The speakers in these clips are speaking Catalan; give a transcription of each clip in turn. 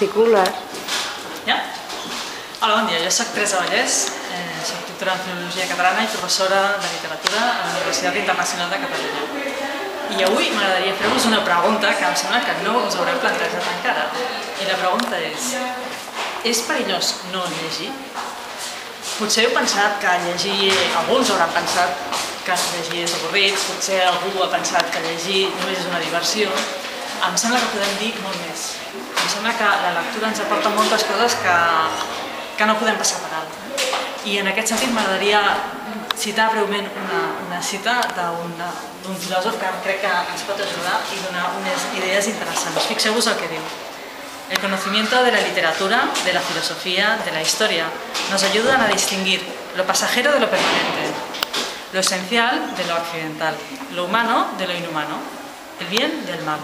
particular. Ja? Hola, bon dia. Jo soc Teresa Vallès, soc doctora en Filologia Catalana i professora de literatura a la Universitat Internacional de Catalunya. I avui m'agradaria fer-vos una pregunta que em sembla que no us haureu plantejat encara. I la pregunta és perillós no llegir? Potser heu pensat que llegir, alguns hauran pensat que llegir és avorrit, potser algú ha pensat que llegir només és una diversió. Em sembla que podem dir molt més. Em sembla que la lectura ens aporta moltes coses que no podem passar per alt. I en aquest sentit m'agradaria citar breument una cita d'un filòsof que crec que ens pot ajudar i donar unes idees interessants. Fixeu-vos el que diu. El conocimiento de la literatura, de la filosofía, de la historia, nos ayudan a distinguir lo pasajero de lo permanente, lo esencial de lo accidental, lo humano de lo inhumano, el bien del mal.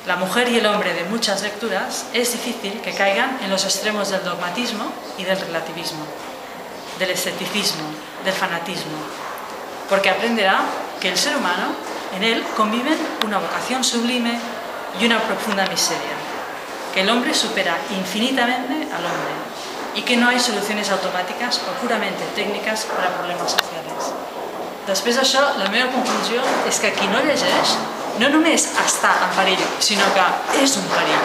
La mujer y el hombre de muchas lecturas es difícil que caigan en los extremos del dogmatismo y del relativismo, del escepticismo, del fanatismo, porque aprenderá que el ser humano, en él conviven una vocación sublime y una profunda miseria, que el hombre supera infinitamente al hombre y que no hay soluciones automáticas o puramente técnicas para problemas sociales. Després d'això, la meva conclusió és que qui no llegeix no només està en perill, sinó que és un perill.